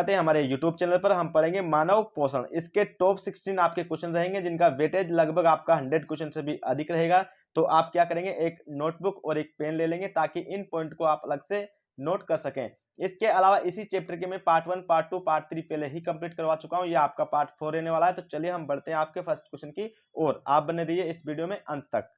स्वागत है हमारे YouTube चैनल पर। हम पढ़ेंगे मानव पोषण। इसके टॉप 16 आपके क्वेश्चन रहेंगे जिनका वेटेज लगभग आपका 100 क्वेश्चन से भी अधिक रहेगा। तो आप क्या करेंगे, एक नोटबुक और एक पेन ले लेंगे ताकि इन पॉइंट को आप अलग से नोट कर सकें। इसके अलावा इसी चैप्टर के मैं पार्ट 1, पार्ट 2, पार्ट 3 पहले ही कंप्लीट करवा चुका हूं। ये आपका पार्ट 4 रहने वाला है। तो चलिए हम बढ़ते हैं आपके फर्स्ट क्वेश्चन की ओर। आप बने रहिए इस वीडियो में अंत तक।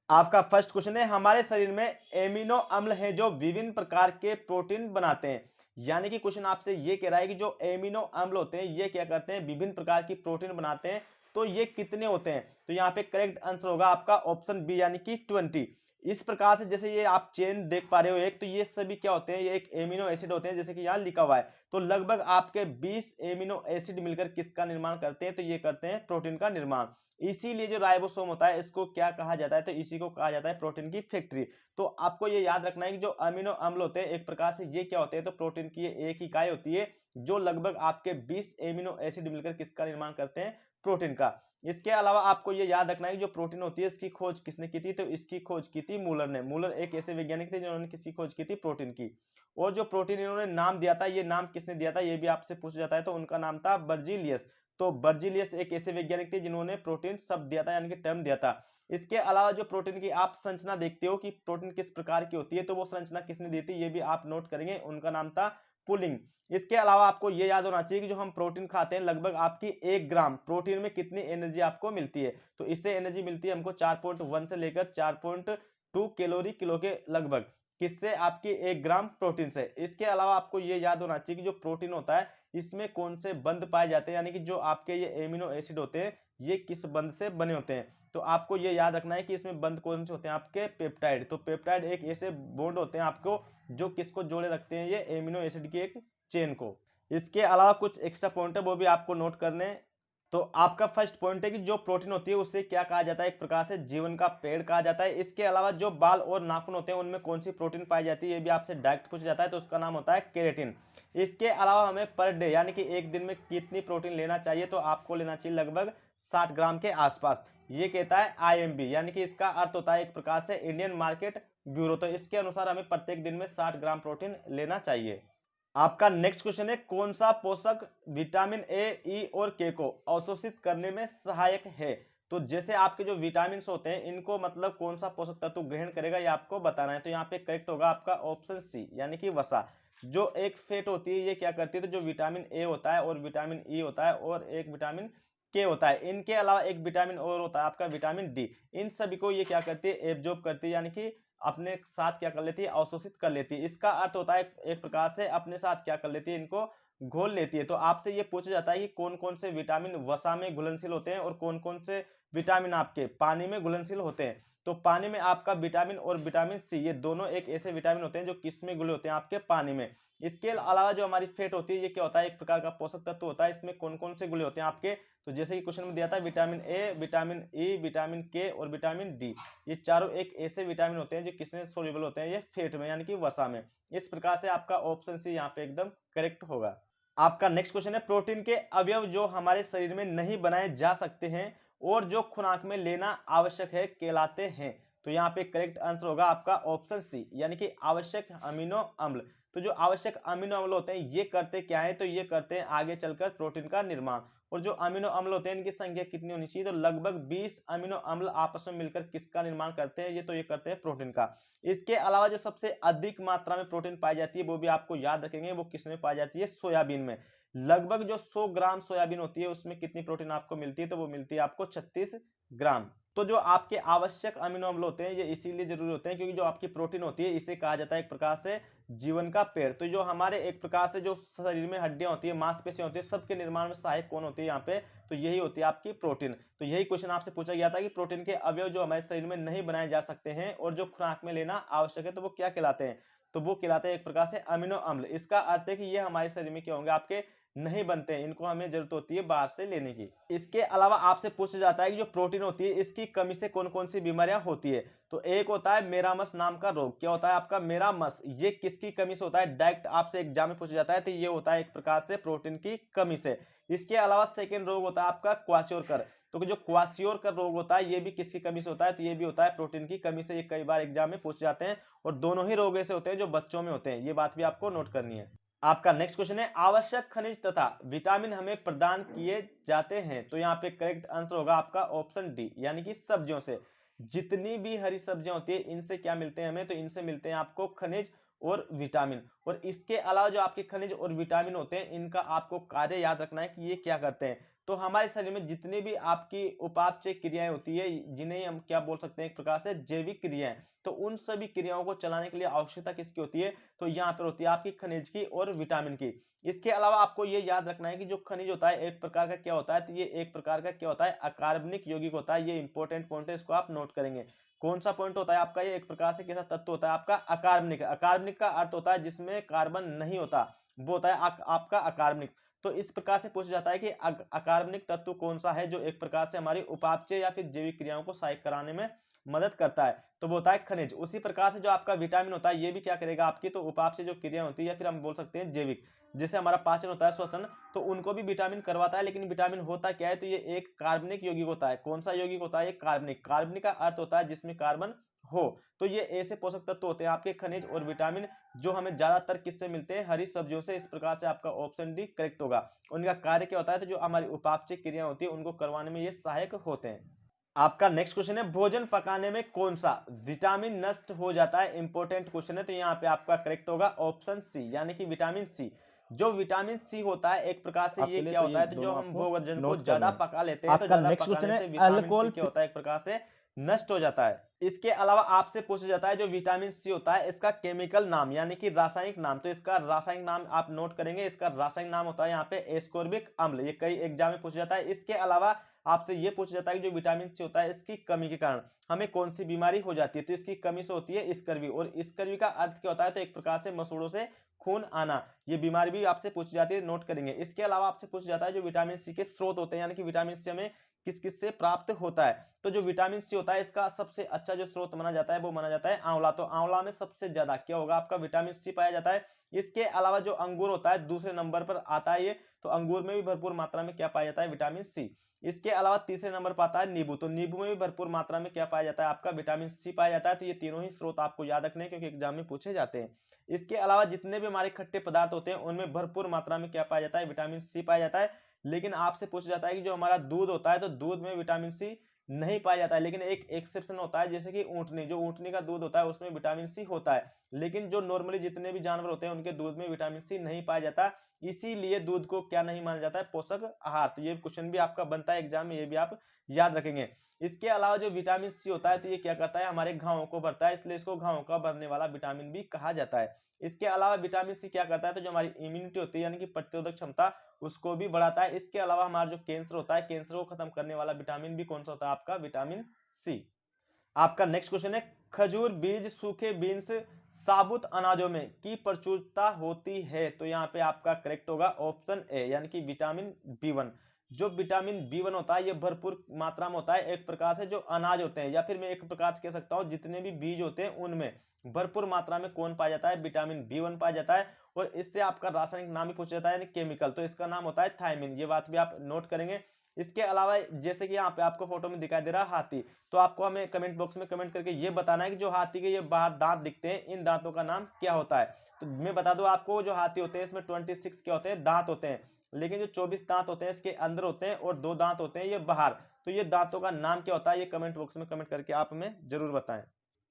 आपका फर्स्ट क्वेश्चन है, हमारे शरीर में एमिनो अम्ल हैं जो विभिन्न प्रकार के प्रोटीन बनाते हैं। यानी कि क्वेश्चन आपसे ये कह रहा है कि जो एमिनो अम्ल होते हैं ये क्या करते हैं, विभिन्न प्रकार की प्रोटीन बनाते हैं। तो ये कितने होते हैं? तो यहाँ पे करेक्ट आंसर होगा आपका ऑप्शन बी यानी कि 20। इस प्रकार से जैसे ये आप चेन देख पा रहे हो एक, तो ये सभी क्या होते हैं, ये एक एमिनो एसिड होते हैं जैसे कि यहाँ लिखा हुआ है। तो लगभग आपके 20 एमिनो एसिड मिलकर किसका निर्माण करते हैं? तो ये करते हैं प्रोटीन का निर्माण। इसीलिए जो राइबोसोम होता है इसको क्या कहा जाता है? तो इसी को कहा जाता है प्रोटीन की फैक्ट्री। तो आपको ये याद रखना है कि जो अमीनो अम्ल होते हैं एक प्रकार से ये क्या होते हैं, तो प्रोटीन की ये एक इकाई होती है जो लगभग आपके 20 एमिनो एसिड मिलकर किसका निर्माण करते हैं? प्रोटीन का। इसके अलावा आपको ये याद रखना है कि जो प्रोटीन होती है इसकी खोज किसने की थी? तो इसकी खोज की थी मूलर ने। मूलर एक ऐसे वैज्ञानिक थे जिन्होंने किसकी खोज की थी? प्रोटीन की। और जो प्रोटीन इन्होंने नाम दिया था, ये नाम किसने दिया था ये भी आपसे पूछा जाता है। तो उनका नाम था बर्जीलियस। तो बर्जीलियस एक ऐसे वैज्ञानिक थे जिन्होंने प्रोटीन शब्द दिया था यानी कि टर्म दिया था। इसके अलावा जो प्रोटीन की आप संरचना देखते हो कि प्रोटीन किस प्रकार की होती है, तो वो संरचना किसने दी थी ये भी आप नोट करेंगे। उनका नाम था पुलिंग। इसके अलावा आपको ये याद होना चाहिए कि जो हम प्रोटीन खाते हैं लगभग आपकी 1 ग्राम प्रोटीन में कितनी एनर्जी आपको मिलती है? तो इससे एनर्जी मिलती है हमको 4.1 से लेकर 4.2 कैलोरी किलो के लगभग। किससे? आपकी 1 ग्राम प्रोटीन से। इसके अलावा आपको ये याद होना चाहिए कि जो प्रोटीन होता है इसमें कौन से बंध पाए जाते हैं, यानी कि जो आपके ये एमिनो एसिड होते हैं ये किस बंध से बने होते हैं? तो आपको ये याद रखना है कि इसमें बंध कौन से होते हैं? आपके पेप्टाइड। तो पेप्टाइड एक ऐसे बॉन्ड होते हैं आपको जो किसको जोड़े रखते हैं, ये एमिनो एसिड की एक चेन को। इसके अलावा कुछ एक्स्ट्रा पॉइंट है वो भी आपको नोट करने हैं। तो आपका फर्स्ट पॉइंट है कि जो प्रोटीन होती है उससे क्या कहा जाता है? एक प्रकार से जीवन का पेड़ कहा जाता है। इसके अलावा जो बाल और नाखून होते हैं उनमें कौन सी प्रोटीन पाई जाती है ये भी आपसे डायरेक्ट पूछा जाता है। तो उसका नाम होता है केराटिन। इसके अलावा हमें पर डे यानी कि एक दिन में कितनी प्रोटीन लेना चाहिए? तो आपको लेना चाहिए लगभग 60 ग्राम के आसपास। ये कहता है आईएमबी, यानी कि इसका अर्थ होता है एक प्रकार से इंडियन मार्केट ब्यूरो। तो इसके अनुसार हमें प्रत्येक दिन में 60 ग्राम प्रोटीन लेना चाहिए। आपका नेक्स्ट क्वेश्चन है, कौन सा पोषक विटामिन ए, ई और के को अवशोषित करने में सहायक है? तो जैसे आपके जो विटामिन होते हैं इनको मतलब कौन सा पोषक तत्व ग्रहण करेगा ये आपको बताना है। तो यहाँ पे करेक्ट होगा आपका ऑप्शन सी यानी कि वसा। जो एक फैट होती है ये क्या करती है? तो जो विटामिन ए होता है और विटामिन ई होता है और एक विटामिन के होता है, इनके अलावा एक विटामिन और होता है आपका विटामिन डी। इन सभी को ये क्या करती है? एब्जॉर्ब करती है, यानी कि अपने साथ क्या कर लेती है? अवशोषित कर लेती है। इसका अर्थ होता है एक प्रकार से अपने साथ क्या कर लेती है? इनको घोल लेती है। तो आपसे ये पूछा जाता है कि कौन कौन से विटामिन वसा में घुलनशील होते हैं और कौन कौन से विटामिन आपके पानी में घुलनशील होते हैं। तो पानी में आपका विटामिन और विटामिन सी ये दोनों एक ऐसे विटामिन होते हैं जो किस में घुले होते हैं? आपके पानी में। इसके अलावा जो हमारी फैट होती है ये क्या होता है? एक प्रकार का पोषक तत्व होता है। इसमें कौन कौन से घुले होते हैं आपके? तो जैसे कि क्वेश्चन में दिया था vitamin A, vitamin E, vitamin के और विटामिन डी। ये चारों एक ऐसे विटामिन होते हैं जो किसमें सोल्यूबल होते हैं? ये फैट में यानी कि वसा में। इस प्रकार से आपका ऑप्शन सी यहाँ पे एकदम करेक्ट होगा। आपका नेक्स्ट क्वेश्चन है, प्रोटीन के अवयव जो हमारे शरीर में नहीं बनाए जा सकते हैं और जो खुराक में लेना आवश्यक है कहलाते हैं। तो यहाँ पे करेक्ट आंसर होगा आपका ऑप्शन सी यानी कि आवश्यक अमीनो अम्ल। तो जो आवश्यक अमीनो अम्ल होते हैं ये करते क्या है? तो ये करते हैं आगे चलकर प्रोटीन का निर्माण। और जो अमीनो अम्ल होते हैं इनकी संख्या कितनी होनी चाहिए? तो लगभग 20 अमीनो अम्ल आपस में मिलकर किसका निर्माण करते हैं? ये तो ये करते हैं प्रोटीन का। इसके अलावा जो सबसे अधिक मात्रा में प्रोटीन पाई जाती है वो भी आपको याद रखेंगे, वो किसमें पाई जाती है? सोयाबीन में। लगभग जो 100 ग्राम सोयाबीन होती है उसमें कितनी प्रोटीन आपको मिलती है? तो वो मिलती है आपको 36 ग्राम। तो जो आपके आवश्यक अमीनो अम्ल होते हैं ये इसीलिए जरूरी होते हैं क्योंकि जो आपकी प्रोटीन होती है इसे कहा जाता है एक प्रकार से जीवन का पेड़। तो जो हमारे एक प्रकार से जो शरीर में हड्डियां होती है, मांसपेशियां होती है, सबके निर्माण में सहायक कौन होती है यहाँ पे? तो यही होती है आपकी प्रोटीन। तो यही क्वेश्चन आपसे पूछा गया था कि प्रोटीन के अवयव जो हमारे शरीर में नहीं बनाए जा सकते हैं और जो खुराक में लेना आवश्यक है तो वो क्या कहलाते हैं? तो वो कहलाते हैं एक प्रकार से अमीनो अम्ल। इसका अर्थ है कि ये हमारे शरीर में क्या होंगे? आपके नहीं बनते हैं, इनको हमें जरूरत होती है बाहर से लेने की। इसके अलावा आपसे पूछा जाता है कि जो प्रोटीन होती है इसकी कमी से कौन कौन सी बीमारियां होती है। तो एक होता है मेरामस नाम का रोग। क्या होता है आपका मेरामस? ये किसकी कमी से होता है? डायरेक्ट आपसे एग्जाम में पूछा जाता है। तो ये होता है एक प्रकार से प्रोटीन की कमी से। इसके अलावा सेकेंड रोग होता है आपका क्वाशियोरकर। तो जो क्वाशियोरकर रोग होता है ये भी किसकी कमी से होता है? तो ये भी होता है प्रोटीन की कमी से। ये कई बार एग्जाम में पूछ जाते हैं और दोनों ही रोग ऐसे होते हैं जो बच्चों में होते हैं। ये बात भी आपको नोट करनी है। आपका नेक्स्ट क्वेश्चन है, आवश्यक खनिज तथा विटामिन हमें प्रदान किए जाते हैं। तो यहाँ पे करेक्ट आंसर होगा आपका ऑप्शन डी, यानी कि सब्जियों से। जितनी भी हरी सब्जियां होती है इनसे क्या मिलते हैं हमें, तो इनसे मिलते हैं आपको खनिज और विटामिन। और इसके अलावा जो आपके खनिज और विटामिन होते हैं इनका आपको कार्य याद रखना है कि ये क्या करते हैं। तो हमारे शरीर में जितनी भी आपकी उपापचय क्रियाएं होती है, जिन्हें हम क्या बोल सकते हैं एक प्रकार से जैविक क्रियाएं, तो उन सभी क्रियाओं को चलाने के लिए आवश्यकता किसकी होती है, तो यहाँ पर होती है आपकी खनिज की और विटामिन की। इसके अलावा आपको ये याद रखना है कि जो खनिज होता है एक प्रकार का क्या होता है, तो ये एक प्रकार का क्या होता है, अकार्बनिक यौगिक होता है। ये इंपॉर्टेंट पॉइंट है, इसको आप नोट करेंगे। कौन सा पॉइंट होता है आपका, ये एक प्रकार से कैसा तत्व होता है आपका, अकार्बनिक। अकार्बनिक का अर्थ होता है जिसमें कार्बन नहीं होता, वो होता है आपका अकार्बनिक। तो इस प्रकार से पूछा जाता है कि अकार्बनिक तत्व कौन सा है जो एक प्रकार से हमारी उपापचय या फिर जैविक क्रियाओं को सहायक कराने में मदद करता है, तो वो होता है खनिज। उसी प्रकार से जो आपका विटामिन होता है ये भी क्या करेगा आपकी, तो उपापचय जो क्रिया होती है या फिर हम बोल सकते हैं जैविक, जैसे हमारा पाचन होता है, श्वसन, तो उनको भी विटामिन करवाता है। लेकिन विटामिन होता क्या है, तो ये एक कार्बनिक यौगिक होता है। कौन सा यौगिक होता है, ये कार्बनिक। कार्बनिक का अर्थ होता है जिसमें कार्बन हो। तो ये ऐसे पोषक तत्व होते हैं आपके खनिज और विटामिन, जो हमें ज्यादातर किससे मिलते हैं, हरी सब्जियों से। इस प्रकार से आपका ऑप्शन डी करेक्ट होगा। उनका कार्य क्या होता है, तो जो हमारी उपापचय क्रिया होती है उनको करवाने में ये सहायक होते हैं। आपका नेक्स्ट क्वेश्चन है, भोजन पकाने में कौन सा विटामिन नष्ट हो जाता है। इंपॉर्टेंट क्वेश्चन है, तो यहाँ पे आपका करेक्ट होगा ऑप्शन सी, यानी कि विटामिन सी। जो विटामिन सी होता है एक प्रकार से ये क्या होता है, तो जो हम भोजन को ज्यादा पका लेते हैं, तो ज्यादा पकाने से विटामिन सी क्या होता है, एक प्रकार से नष्ट हो जाता है। इसके अलावा आपसे पूछा जाता है जो विटामिन सी होता है इसका केमिकल नाम, यानी कि रासायनिक नाम। तो इसका रासायनिक नाम आप नोट करेंगे, इसका रासायनिक नाम होता है यहाँ पे एस्कॉर्बिक अम्ल। ये कई एग्जाम में पूछा जाता है। इसके अलावा आपसे ये पूछा जाता है कि जो विटामिन सी होता है इसकी कमी के कारण हमें कौन सी बीमारी हो जाती है, तो इसकी कमी से होती है स्कर्वी। और स्कर्वी का अर्थ क्या होता है, तो एक प्रकार से मसूड़ों से खून आना, ये बीमारी भी आपसे पूछी जाती है, नोट करेंगे। इसके अलावा आपसे पूछा जाता है जो विटामिन सी के स्रोत होते हैं, यानी कि विटामिन सी हमें किस किस से प्राप्त होता है। तो जो विटामिन सी होता है इसका सबसे अच्छा जो स्रोत माना जाता है वो माना जाता है आंवला। तो आंवला में सबसे ज्यादा क्या होगा आपका, विटामिन सी पाया जाता है। इसके अलावा जो अंगूर होता है दूसरे नंबर पर आता है ये, तो अंगूर में भी भरपूर मात्रा में क्या पाया जाता है, विटामिन सी। इसके अलावा तीसरे नंबर पर आता है नींबू। तो नींबू में भी भरपूर मात्रा में क्या पाया जाता है, आपका विटामिन सी पाया जाता है। तो ये तीनों ही स्रोत आपको याद रखने हैं क्योंकि एग्जाम में पूछे जाते हैं। इसके अलावा जितने भी हमारे खट्टे पदार्थ होते हैं उनमें भरपूर मात्रा में क्या पाया जाता है, विटामिन सी पाया जाता है। लेकिन आपसे पूछा जाता है कि जो हमारा दूध होता है, तो दूध में विटामिन सी नहीं पाया जाता है। लेकिन एक एक्सेप्शन होता है, जैसे कि ऊँटनी, जो ऊँटनी का दूध होता है उसमें विटामिन सी होता है। लेकिन जो नॉर्मली जितने भी जानवर होते हैं उनके दूध में विटामिन सी नहीं पाया जाता, इसीलिए दूध को क्या नहीं माना जाता है, पोषक आहार। तो ये क्वेश्चन भी आपका बनता है एग्जाम में, ये भी आप याद रखेंगे। इसके अलावा जो विटामिन सी होता है तो ये क्या करता है, हमारे घावों को भरता है, इसलिए इसको घावों का भरने वाला विटामिन भी कहा जाता है। इसके अलावा विटामिन सी क्या करता है, तो जो हमारी इम्यूनिटी होती है यानी कि प्रतिरोधक क्षमता, उसको भी बढ़ाता है। इसके अलावा हमारा जो कैंसर होता है, कैंसर को खत्म करने वाला विटामिन भी कौन सा होता है, आपका विटामिन सी। आपका नेक्स्ट क्वेश्चन है, खजूर बीज सूखे बीन्स साबुत अनाजों में की प्रचुरता होती है। तो यहाँ पे आपका करेक्ट होगा ऑप्शन ए, यानी कि विटामिन बी1। जो विटामिन बी1 होता है ये भरपूर मात्रा में होता है एक प्रकार से जो अनाज होते हैं, या फिर मैं एक प्रकार से कह सकता हूँ जितने भी बीज होते हैं उनमें भरपूर मात्रा में कौन पाया जाता है, विटामिन बी1 पाया जाता है। और इससे आपका रासायनिक नाम भी पूछा जाता है, यानी केमिकल, तो इसका नाम होता है थायमिन। ये बात भी आप नोट करेंगे। इसके अलावा जैसे कि यहाँ पे आपको फोटो में दिखाई दे रहा है हाथी, तो आपको हमें कमेंट बॉक्स में कमेंट करके ये बताना है कि जो हाथी के ये बाहर दांत दिखते हैं इन दांतों का नाम क्या होता है। तो मैं बता दूं आपको, जो हाथी होते हैं इसमें 26 क्या होते हैं, दांत होते हैं। लेकिन जो 24 दांत होते हैं इसके अंदर होते हैं और 2 दांत होते हैं ये बाहर। तो ये दांतों का नाम क्या होता है, ये कमेंट बॉक्स में कमेंट करके आप हमें जरूर बताएं।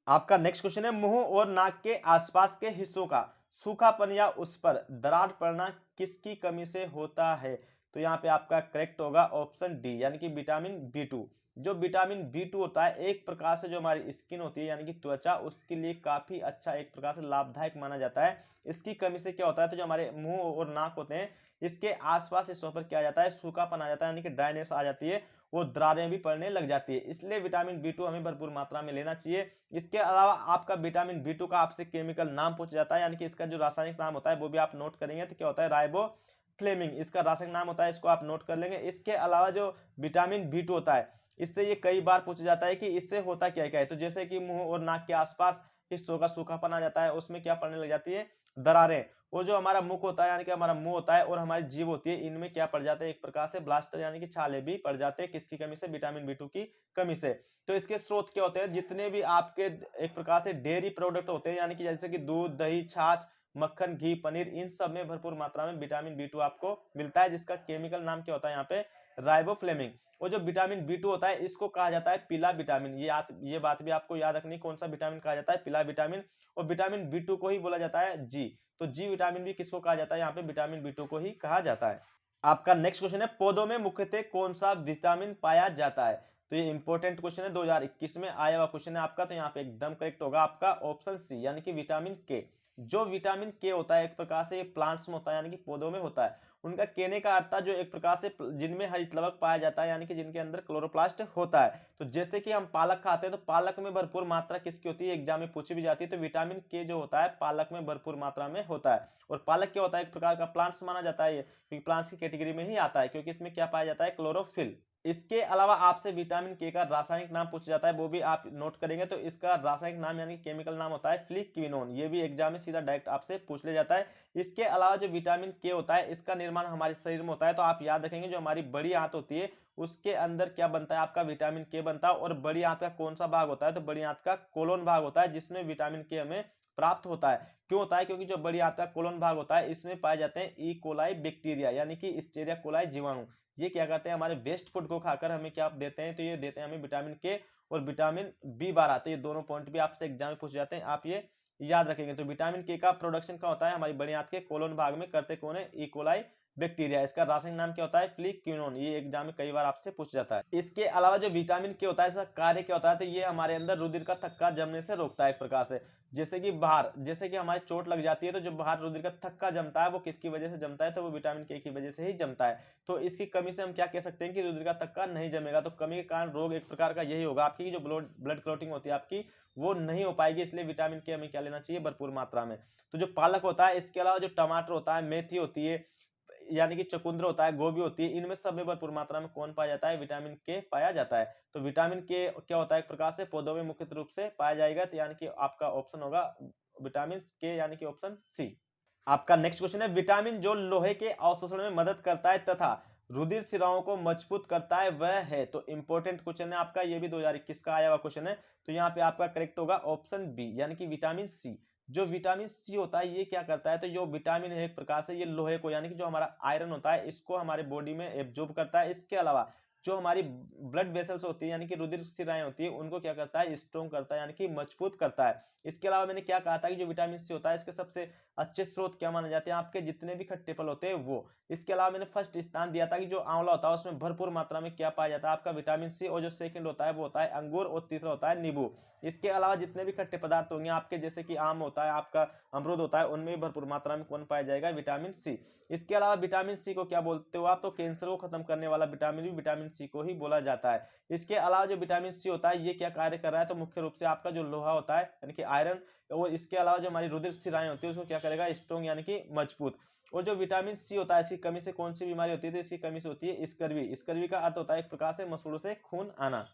आपका नेक्स्ट क्वेश्चन है, मुंह और नाक के आसपास के हिस्सों का सूखापन या उस पर दरार पड़ना किसकी कमी से होता है। तो यहाँ पे आपका करेक्ट होगा ऑप्शन डी, यानी कि विटामिन बी2। जो विटामिन बी2 होता है एक प्रकार से जो हमारी स्किन होती है यानी कि त्वचा, उसके लिए काफी अच्छा एक प्रकार से लाभदायक माना जाता है। इसकी कमी से क्या होता है, तो जो हमारे मुंह और नाक होते हैं इसके आसपास हिस्सों पर क्या आ जाता है, सूखापन आ जाता है, यानी कि ड्राइनेस आ जाती है, वो दरारें भी पड़ने लग जाती है। इसलिए विटामिन बी2 हमें भरपूर मात्रा में लेना चाहिए। इसके अलावा आपका विटामिन बी2 का आपसे केमिकल नाम पूछा जाता है, यानी कि इसका जो रासायनिक नाम होता है वो भी आप नोट करेंगे, तो क्या होता है, राइबो फ्लेमिंग इसका रासायनिक नाम होता है, इसको आप नोट कर लेंगे। इसके अलावा जो विटामिन बी2 होता है इससे ये कई बार पूछा जाता है कि इससे होता क्या क्या है, तो जैसे कि मुंह और नाक के आसपास हिस्सों का सूखापन आ जाता है, उसमें क्या पड़ने लग जाती है, दरारें। वो जो हमारा मुख होता है यानी कि हमारा मुंह होता है और हमारी जीभ होती है, इनमें क्या पड़ जाते हैं, एक प्रकार से ब्लास्टर यानी कि छाले भी पड़ जाते हैं, किसकी कमी से, विटामिन बी2 की कमी से। तो इसके स्रोत क्या होते हैं, जितने भी आपके एक प्रकार से डेयरी प्रोडक्ट होते हैं, यानी कि जैसे कि दूध दही छाछ मक्खन, घी, पनीर, इन सब में भरपूर मात्रा में विटामिन B2 आपको मिलता है, जिसका केमिकल नाम क्या होता है यहाँ पे, राइबोफ्लेविन। और जो विटामिन B2 होता है इसको कहा जाता है पीला विटामिन। ये बात भी आपको याद रखनी, कौन सा विटामिन कहा जाता है, पीला विटामिन। और विटामिन B2 को ही बोला जाता है जी। तो जी विटामिन भी किसको कहा जाता है, यहाँ पे विटामिन B2 को ही कहा जाता है। आपका नेक्स्ट क्वेश्चन है, पौधों में मुख्यतः कौन सा विटामिन पाया जाता है। तो ये इंपॉर्टेंट क्वेश्चन है, 2021 में आया हुआ क्वेश्चन है आपका। तो यहाँ पे एकदम करेक्ट होगा आपका ऑप्शन सी, यानी कि विटामिन के। जो विटामिन के होता है एक प्रकार से प्लांट्स में होता है, यानी कि पौधों में होता है। उनका कहने का अर्थ था जो एक प्रकार से जिनमें हरित लवक पाया जाता है, यानी कि जिनके अंदर क्लोरोप्लास्ट होता है। तो जैसे कि हम पालक खाते हैं, तो पालक में भरपूर मात्रा किसकी होती है, एग्जाम में पूछी भी जाती है। तो विटामिन के जो होता है पालक में भरपूर मात्रा में होता है। और पालक क्या होता है, एक प्रकार का प्लांट्स माना जाता है, क्योंकि प्लांट्स की कैटेगरी में ही आता है, क्योंकि इसमें क्या पाया जाता है, क्लोरोफिल। इसके अलावा आपसे विटामिन के का रासायनिक नाम पूछा जाता है, वो भी आप नोट करेंगे। तो इसका रासायनिक नाम यानी केमिकल नाम होता है फ्लिक्विनोन। ये भी एग्जाम में सीधा डायरेक्ट आपसे पूछ लिया जाता है। इसके अलावा जो विटामिन के होता है इसका निर्माण हमारे शरीर में होता है। तो आप याद रखेंगे, जो हमारी बड़ी आंत होती है उसके अंदर क्या बनता है, आपका विटामिन के बनता है। और बड़ी आंत का कौन सा भाग होता है, तो बड़ी आंत का कोलोन भाग होता है, जिसमें विटामिन के हमें प्राप्त होता है। क्यों होता है, क्योंकि जो बड़ी आंत का कोलोन भाग होता है इसमें पाए जाते हैं ई कोलाई बैक्टीरिया, यानी कि एस्चेरिया कोलाई जीवाणु। ये क्या करते हैं, हमारे वेस्ट फूड को खाकर हमें क्या देते हैं, तो ये देते हैं हमें विटामिन के और विटामिन B12। तो ये दोनों पॉइंट भी आपसे एग्जाम में पूछे जाते हैं, आप ये याद रखेंगे। तो विटामिन के का प्रोडक्शन का होता है हमारी बड़ी आंत के कोलोन भाग में, करते कौन है, ई कोलाई बैक्टीरिया। इसका रासायनिक नाम क्या होता है, फ्लिक्विनोन। ये एग्जाम में कई बार आपसे पूछा जाता है। इसके अलावा जो विटामिन के होता है इसका कार्य क्या होता है, तो ये हमारे अंदर रुधिर का थक्का जमने से रोकता है एक प्रकार से। जैसे कि हमारी चोट लग जाती है, तो जो बाहर रुधिर का थक्का जमता है वो किसकी वजह से जमता है, तो वो विटामिन के की वजह से ही जमता है। तो इसकी कमी से हम क्या कह सकते हैं कि रुधिर का थक्का नहीं जमेगा। तो कमी के कारण रोग एक प्रकार का यही होगा, आपकी जो ब्लड क्लॉटिंग होती है आपकी वो नहीं हो पाएगी। इसलिए विटामिन के हमें क्या लेना चाहिए, भरपूर मात्रा में। तो जो पालक होता है, इसके अलावा जो टमाटर होता है, मेथी होती है, यानी कि चुकंदर होता है, गोभी होती है, इनमें सब में भरपूर मात्रा में कौन पाया जाता है, विटामिन के पाया जाता है। तो विटामिन के क्या होता है, एक प्रकार से पौधों में मुख्य रूप से पाया जाएगा। तो यानी कि आपका ऑप्शन होगा विटामिन के, यानी कि ऑप्शन सी। आपका नेक्स्ट क्वेश्चन है, विटामिन जो लोहे के अवशोषण में मदद करता है तथा रुधिर सिराओं को मजबूत करता है वह है। तो इंपॉर्टेंट क्वेश्चन है आपका, ये भी 2021 का आया हुआ क्वेश्चन है। तो यहाँ पे आपका करेक्ट होगा ऑप्शन बी, यानी कि विटामिन सी। जो विटामिन सी होता है ये क्या करता है, तो जो विटामिन है एक प्रकार से ये लोहे को, यानी कि जो हमारा आयरन होता है इसको हमारे बॉडी में एब्जॉर्ब करता है। इसके अलावा जो हमारी ब्लड वेसल्स होती है, यानी कि रुधिर सिराएं होती है, उनको क्या करता है, स्ट्रॉन्ग करता है, यानी कि मजबूत करता है। इसके अलावा मैंने क्या कहा था कि जो विटामिन सी होता है इसके सबसे अच्छे स्रोत क्या माने जाते हैं, आपके जितने भी खट्टे फल होते हैं वो। इसके अलावा मैंने फर्स्ट स्थान दिया था कि जो आंवला होता है उसमें भरपूर मात्रा में क्या पाया जाता है, आपका विटामिन सी। और जो सेकंड होता है वो होता है अंगूर, और तीसरा होता है नींबू। इसके अलावा जितने भी खट्टे पदार्थ होंगे आपके, जैसे कि आम होता है, आपका अमरूद होता है, उनमें भी भरपूर मात्रा में कौन पाया जाएगा, विटामिन सी। इसके अलावा विटामिन सी को क्या बोलते हो आप, तो कैंसर को खत्म करने वाला विटामिन भी विटामिन सी को ही बोला जाता है। इसके अलावा जो विटामिन सी होता है ये क्या कार्य कर रहा है, तो मुख्य रूप से आपका जो लोहा होता है, यानी कि आयरन, और इसके अलावा जो हमारी रुधिर सिराएं होती है उसको क्या करेगा, स्ट्रॉन्ग, यानी कि मजबूत। और जो विटामिन सी होता है इसकी कमी से कौन सी बीमारी होती है, तो इसकी कमी से होती है स्कर्वी। स्कर्वी का अर्थ होता है एक प्रकार से मसूड़ों से खून आना।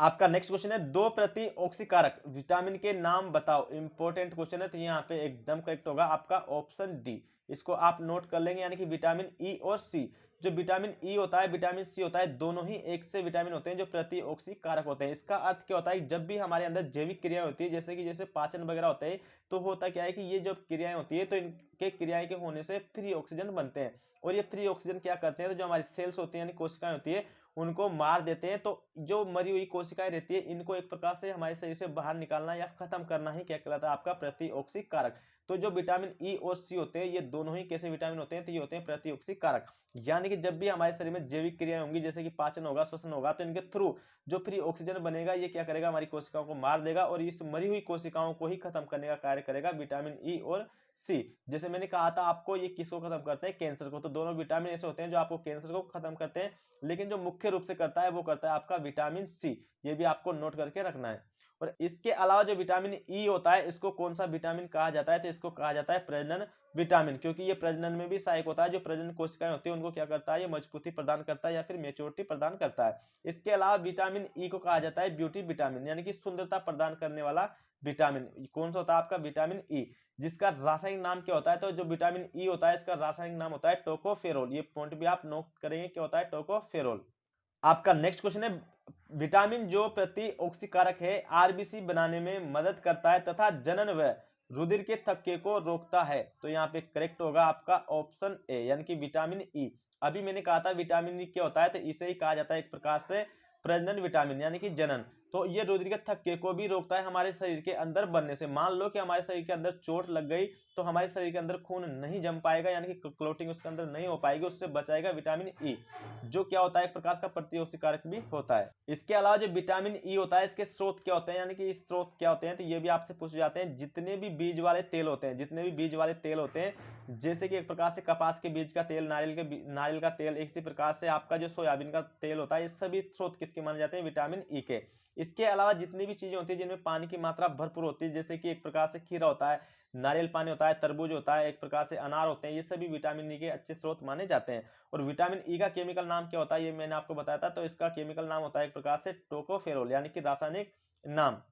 आपका नेक्स्ट क्वेश्चन है, दो प्रति ऑक्सीकारक विटामिन के नाम बताओ। इंपॉर्टेंट क्वेश्चन है, तो यहाँ पे एकदम करेक्ट होगा आपका ऑप्शन डी। इसको आप नोट कर लेंगे, यानी कि विटामिन ई और सी। जो विटामिन ई होता है, विटामिन सी होता है, दोनों ही एक से विटामिन होते हैं जो प्रति ऑक्सीकारक होते हैं। इसका अर्थ क्या होता है, जब भी हमारे अंदर जैविक क्रिया होती है, जैसे पाचन वगैरह होता है, तो होता क्या है कि ये जो क्रियाएं होती है तो इनके क्रियाएं के होने से फ्री ऑक्सीजन बनते हैं। और ये फ्री ऑक्सीजन क्या करते हैं, तो जो हमारी सेल्स होती है, यानी कोशिकाएं होती है, उनको मार देते हैं। तो जो मरी हुई कोशिकाएं रहती है इनको एक प्रकार से हमारे शरीर से बाहर निकालना या खत्म करना ही क्या कहलाता है, आपका प्रतिऑक्सी कारक। तो जो विटामिन ई और सी होते हैं ये दोनों ही कैसे विटामिन होते हैं, तो ये होते हैं प्रतिऑक्सी कारक। यानी कि जब भी हमारे शरीर में जैविक क्रियाएं होंगी, जैसे कि पाचन होगा, श्वसन होगा, तो इनके थ्रू जो फ्री ऑक्सीजन बनेगा ये क्या करेगा, हमारी कोशिकाओं को मार देगा और इस मरी हुई कोशिकाओं को ही खत्म करने का कार्य करेगा विटामिन ई और सी। जैसे मैंने कहा था आपको, ये किसको खत्म करते हैं, कैंसर को। तो दोनों विटामिन ऐसे होते हैं जो आपको कैंसर को खत्म करते हैं, लेकिन जो मुख्य रूप से करता है वो करता है आपका विटामिन सी। ये भी आपको नोट करके रखना है। और इसके अलावा जो विटामिन ई होता है इसको कौन सा विटामिन कहा जाता है, तो इसको कहा जाता है प्रजनन विटामिन, क्योंकि ये प्रजनन में भी सहायक होता है। जो प्रजनन कोशिकाएं होती है उनको क्या करता है, ये मजबूती प्रदान करता है या फिर मेच्योरिटी प्रदान करता है। इसके अलावा विटामिन ई को कहा जाता है ब्यूटी विटामिन, यानी कि सुंदरता प्रदान करने वाला विटामिन। कौन सा होता है आपका, विटामिन ई, जिसका रासायनिक नाम क्या होता है, तो जो विटामिन ई होता है इसका रासायनिक नाम होता है टोकोफेरोल। ये पॉइंट भी आप नोट करेंगे, क्या होता है, टोकोफेरोल। आपका नेक्स्ट क्वेश्चन है, विटामिन जो प्रति ऑक्सीकारक है, आरबीसी बनाने में मदद करता है तथा जनन व रुधिर के थक्के को रोकता है? तो यहाँ पे करेक्ट होगा आपका ऑप्शन ए यानी कि विटामिन ई। अभी मैंने कहा था विटामिन ई क्या होता है, तो इसे ही कहा जाता है एक प्रकार से प्रजनन विटामिन यानी कि जनन। तो ये रुधिर के थक्के को भी रोकता है हमारे शरीर के अंदर बनने से। मान लो कि हमारे शरीर के अंदर चोट लग गई तो हमारे शरीर के अंदर खून नहीं जम पाएगा यानी कि क्लोटिंग उसके अंदर नहीं हो पाएगी, उससे बचाएगा विटामिन ई, जो क्या होता है एक प्रकार का प्रतिरोधक कारक भी होता है। इसके अलावा जो विटामिन ई होता है इसके स्रोत क्या होते हैं यानी कि स्रोत क्या होते हैं, तो ये भी आपसे पूछे जाते हैं। जितने भी बीज वाले तेल होते हैं, जितने भी बीज वाले तेल होते हैं, जैसे कि एक प्रकार से कपास के बीज का तेल, नारियल का तेल, इसी प्रकार से आपका जो सोयाबीन का तेल होता है, ये सभी स्रोत किसके माने जाते हैं? विटामिन ई के। इसके अलावा जितनी भी चीजें होती है जिनमें पानी की मात्रा भरपूर होती है, जैसे कि एक प्रकार से खीरा होता है, नारियल पानी होता है, तरबूज होता है, एक प्रकार से अनार होते हैं, ये सभी विटामिन ई के अच्छे स्रोत माने जाते हैं। और विटामिन ई का केमिकल नाम क्या होता है ये मैंने आपको बताया था, तो इसका केमिकल नाम होता है एक प्रकार से टोकोफेरोल यानी कि रासायनिक नाम।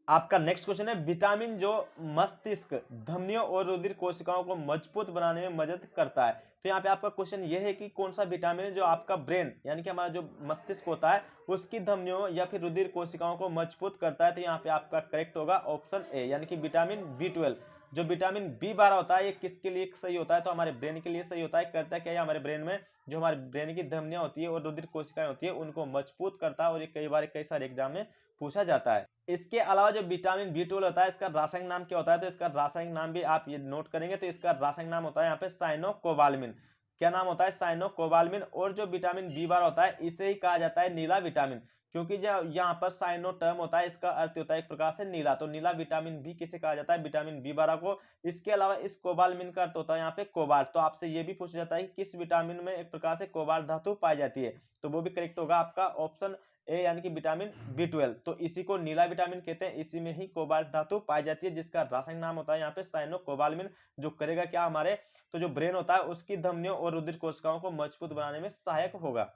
आपका नेक्स्ट क्वेश्चन है, विटामिन जो मस्तिष्क, धमनियों और रुधिर कोशिकाओं को मजबूत बनाने में मदद करता है। तो यहाँ पे आपका क्वेश्चन ये है कि कौन सा विटामिन है जो आपका ब्रेन यानी कि हमारा जो मस्तिष्क होता है उसकी धमनियों या फिर रुधिर कोशिकाओं को मजबूत करता है। तो यहाँ पे आपका करेक्ट होगा ऑप्शन ए यानी कि विटामिन बी12। जो विटामिन बी12 होता है ये किसके लिए सही होता है? तो हमारे ब्रेन के लिए सही होता है। करता क्या है हमारे ब्रेन में, जो हमारे ब्रेन की धमनियां होती है और रुधिर कोशिकाएं होती है उनको मजबूत करता है, और ये कई सारे एग्जाम में पूछा जाता है। इसके अलावा जो विटामिन बी12 होता है इसका रासायनिक नाम क्या होता है? तो इसका रासायनिक नाम भी आप ये नोट करेंगे, तो इसका रासायनिक नाम होता है यहाँ पे साइनोकोबाल्मिन। क्या नाम होता है? साइनोकोबाल्मिन। और जो विटामिन बी12 होता है इसे ही कहा जाता है नीला विटामिन, क्योंकि जो यहाँ पर साइनो टर्म होता है इसका अर्थ होता है एक प्रकार से नीला, तो नीला विटामिन भी किसे कहा जाता है? विटामिन बी12 को। इसके अलावा इस कोबाल्मिन का अर्थ होता है यहाँ पे कोबाल्ट। तो आपसे ये भी पूछा जाता है कि किस विटामिन में एक प्रकार से कोबाल्ट धातु पाई जाती है, तो वो भी करेक्ट होगा आपका ऑप्शन ए यानी कि विटामिन बी12। तो इसी को नीला विटामिन कहते हैं, इसी में ही कोबाल्ट धातु पाई जाती है, जिसका रासायनिक नाम होता है यहाँ पे साइनोकोबाल्मिन। जो करेगा क्या हमारे, तो जो ब्रेन होता है उसकी धमनियों और रुधिर कोशिकाओं को मजबूत बनाने में सहायक होगा।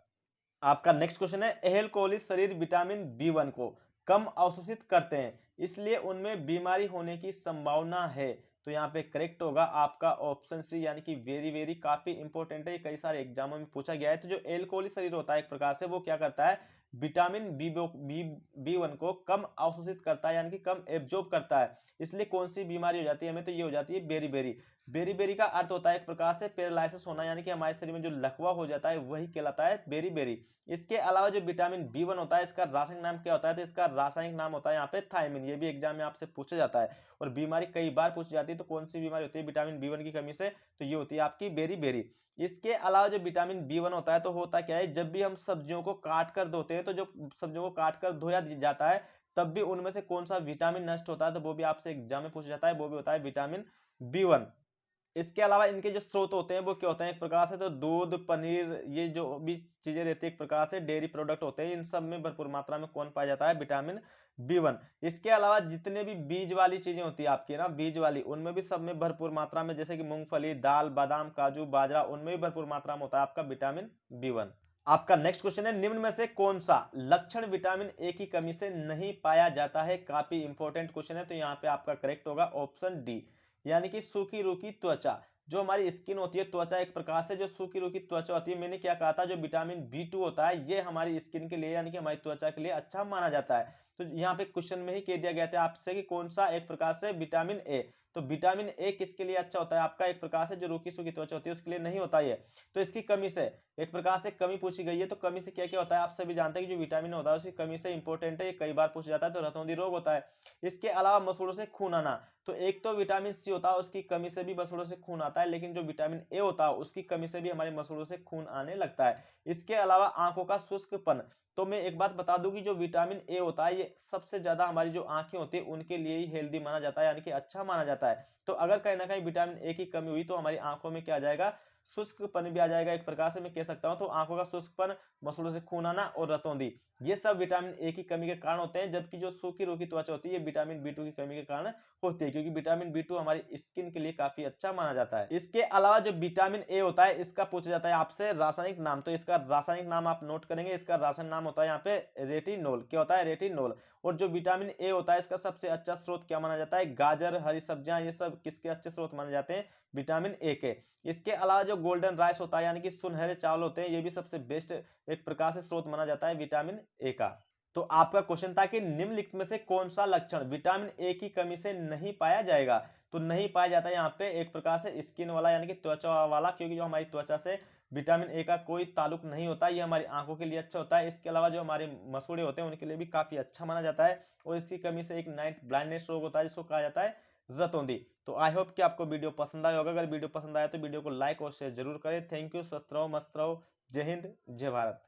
आपका नेक्स्ट क्वेश्चन है, एल्कोहलिक शरीर विटामिन बी1 को कम अवशोषित करते हैं, इसलिए उनमें बीमारी होने की संभावना है। तो यहाँ पे करेक्ट होगा आपका ऑप्शन सी यानी कि वेरी वेरी काफी इंपॉर्टेंट है, ये कई सारे एग्जामों में पूछा गया है। तो जो एल्कोहलिक शरीर होता है एक प्रकार से वो क्या करता है? विटामिन बी1 को कम अवशोषित करता है यानी कि कम एब्जॉर्ब करता है, इसलिए कौन सी बीमारी हो जाती है हमें? तो ये हो जाती है बेरी बेरी। बेरी बेरी का अर्थ होता है एक प्रकार से पैरालिसिस होना, यानी कि हमारे शरीर में जो लकवा हो जाता है वही कहलाता है बेरी बेरी। इसके अलावा जो विटामिन बी1 होता है इसका रासायनिक नाम क्या होता है? तो इसका रासायनिक नाम होता है यहाँ पे थायमिन। ये भी एग्जाम में आपसे पूछा जाता है और बीमारी कई बार पूछी जाती है। तो कौन सी बीमारी होती है विटामिन बी1 की कमी से? तो ये होती है आपकी बेरी बेरी। इसके अलावा जो विटामिन बी1 होता है तो होता क्या है, जब भी हम सब्जियों को काट कर धोते हैं, तो जो सब्जियों को काट कर धोया जाता है तब भी उनमें से कौन सा विटामिन नष्ट होता है? तो वो भी आपसे एग्जाम में पूछा जाता है, वो भी होता है विटामिन बी1। इसके अलावा इनके जो स्रोत होते हैं वो क्या होते हैं एक प्रकार से? तो दूध, पनीर, ये जो भी चीजें रहती है एक प्रकार से डेयरी प्रोडक्ट होते हैं, इन सब में भरपूर मात्रा में कौन पाया जाता है? Vitamin B1. इसके अलावा जितने भी बीज वाली चीजें होती है आपकी ना, बीज वाली, उनमें भी सब में भरपूर मात्रा में, जैसे कि मूंगफली, दाल, बादाम, काजू, बाजरा, उनमें भी भरपूर मात्रा में होता है आपका विटामिन बी1। आपका नेक्स्ट क्वेश्चन है, निम्न में से कौन सा लक्षण विटामिन ए की कमी से नहीं पाया जाता है? काफी इंपॉर्टेंट क्वेश्चन है, तो यहाँ पे आपका करेक्ट होगा ऑप्शन डी यानी कि सूखी रूखी त्वचा। जो हमारी स्किन होती है, त्वचा एक प्रकार से जो सूखी रूखी त्वचा होती है, मैंने क्या कहा था, जो विटामिन बी2 होता है ये हमारी स्किन के लिए यानी कि हमारी त्वचा के लिए अच्छा माना जाता है। तो यहाँ पे क्वेश्चन में ही कह दिया गया था आपसे कि कौन सा एक प्रकार से विटामिन ए, तो विटामिन ए किसके लिए अच्छा होता है? आपका एक प्रकार से जो रूखी सूखी त्वचा होती है उसके लिए नहीं होता है। तो इसकी कमी से एक प्रकार से कमी पूछी गई है, तो कमी से क्या क्या होता है आप सभी जानते हैं कि जो विटामिन होता है उसकी कमी से इंपॉर्टेंट है, ये कई बार पूछा जाता है, तो रतौंधी रोग होता है। इसके अलावा मसूड़ों से खून आना, तो एक तो विटामिन सी होता है उसकी कमी से भी मसूड़ों से खून आता है, लेकिन जो विटामिन ए होता है उसकी कमी से भी हमारे मसूड़ों से खून आने लगता है। इसके अलावा आंखों का शुष्कपन, तो मैं एक बात बता दूं कि जो विटामिन ए होता है ये सबसे ज्यादा हमारी जो आंखें होती है उनके लिए ही हेल्दी माना जाता है, यानी कि अच्छा माना जाता है। तो अगर कहीं ना कहीं विटामिन ए की कमी हुई तो हमारी आंखों में क्या आ जाएगा? शुष्कपन भी आ जाएगा, एक प्रकार से मैं कह सकता हूं। तो आंखों का शुष्कपन, मसूड़ों से खून आना और रतौंधी, ये सब विटामिन ए की कमी के कारण होते हैं। जबकि जो सूखी रूखी त्वचा होती है विटामिन बी2 की कमी के कारण होती है, क्योंकि विटामिन बी2 हमारी स्किन के लिए काफी अच्छा माना जाता है। इसके अलावा जो विटामिन ए होता है इसका पूछा जाता है आपसे रासायनिक नाम, तो इसका रासायनिक नाम आप नोट करेंगे। इसका रासायनिक नाम होता है यहाँ पे रेटिनोल। क्या होता है? रेटिनोल। और जो विटामिन ए होता है इसका सबसे अच्छा स्रोत क्या माना जाता है? गाजर, हरी सब्जियां, ये सब किसके अच्छे स्रोत माने जाते हैं? विटामिन ए के। इसके अलावा जो गोल्डन राइस होता है यानी कि सुनहरे चावल होते हैं, ये भी सबसे बेस्ट एक प्रकार से स्रोत माना जाता है विटामिन ए का। तो आपका क्वेश्चन था कि निम्नलिखित में से कौन सा लक्षण विटामिन ए की कमी से नहीं पाया जाएगा। तो नहीं पाया जाता है यहाँ पे एक प्रकार से स्किन वाला यानी कि त्वचा वाला, क्योंकि जो हमारी त्वचा से विटामिन ए का कोई ताल्लुक नहीं होता। ये हमारी आंखों के लिए अच्छा होता है। इसके अलावा जो हमारे मसूड़े होते हैं उनके लिए भी काफी अच्छा माना जाता है। और इसकी कमी से एक नाइट ब्लाइंडनेस रोग होता है जिसको कहा जाता है रतौंधी। तो आई होप कि आपको वीडियो पसंद आया होगा। अगर वीडियो पसंद आया तो वीडियो को लाइक और शेयर जरूर करें। Thank you. स्वस्थ रहो, मस्त रहो। जय हिंद, जय भारत।